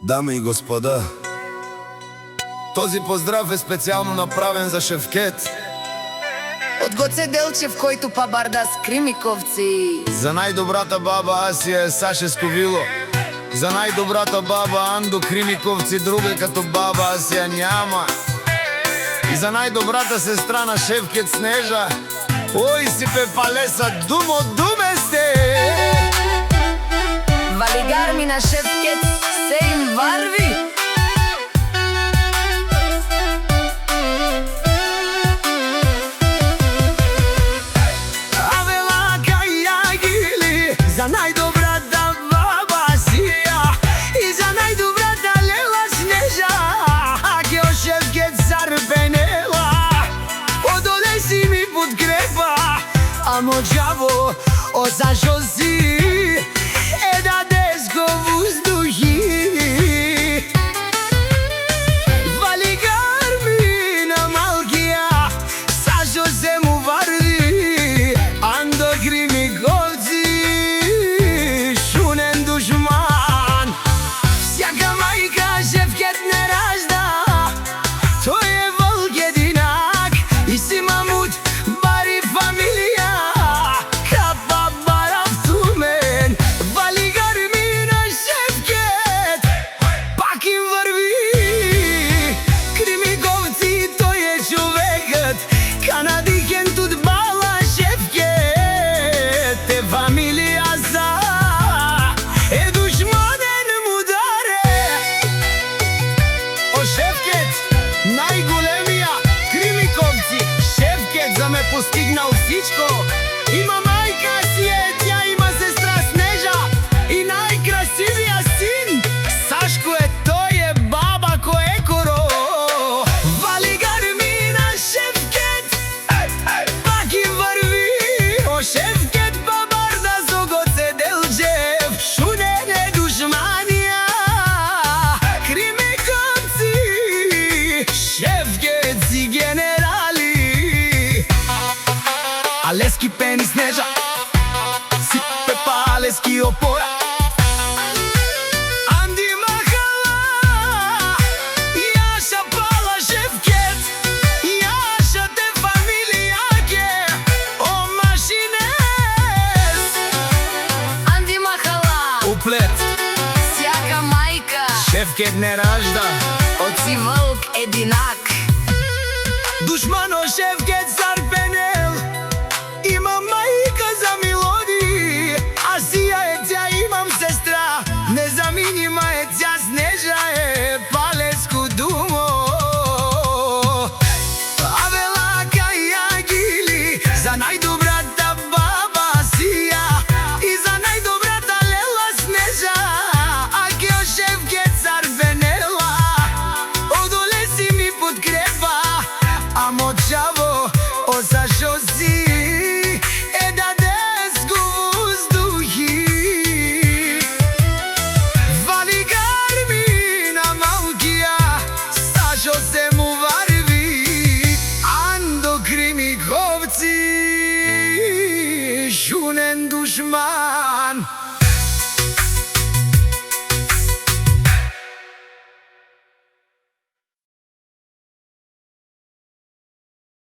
Дами и господа, този поздрав е специално направен за Шевкет, Од Гоце Делчев, којто па барда с Кримиковци. за најдобрата баба Асија Саше Сковило, за најдобрата баба Андо Кримиковци, друга като баба Асија няма, и за најдобрата сестра на Шевкет Снежа. Ој си пепалеса, думо думе сте! Валигар ми на Шевкет, се им варви. За најдобрата баба Асија и за најдобрата лела Снежа, ке о Шевкет зарбенела, одоле си ми подкрепа, амо џаво о зажози е да деско вуздухи. Валигар ми на малкија, сажо се му варди, Андо Кримиковци, Шевкет не ражда, тој е волк единак, и си мамут бари фамилија, капа барав тумен. Валигар ми на Шевкет, пак им врви. Кримиковци, тој е човекот, канадикен тут бала Шевкет, е фамилија за е душманен му даре. Шевкет, најголемија, Кримиковци, Шевкет за ме постигнал всичко. Има мајка Асија, тя има сестра Снежа и најкрасивија син Сашко е, тој е баба Коекоро. Валигар ми на Шевкет, пак им врви. О Шевкет бабарда со Гоце Делчев, шунене душманија. Шевкет си генерали, Алески пени Снежа, си пепа Алески опора. Анди махала, Јаша пала Шевкет, Јаша те фамилија ке, о машинес. Анди махала, Уплет, сјака мајка, Шевкет не ражда, од си волк единак. Душмано Шевкет зарбенел, има мајка за милоди, Асија е тя, имам сестра, незаменима е тя, Снежа е палеско думо. Авела кајагили, за најдобрата баба Асија и за најдобрата лела Снежа, а ке о Шевкет зарбенела, одоле си ми подкрепа, амо џаво о зажози е да деско вуздухи. Валигар ми на малкија, сажо се му варви. Андо Кримиковци, шунен душман.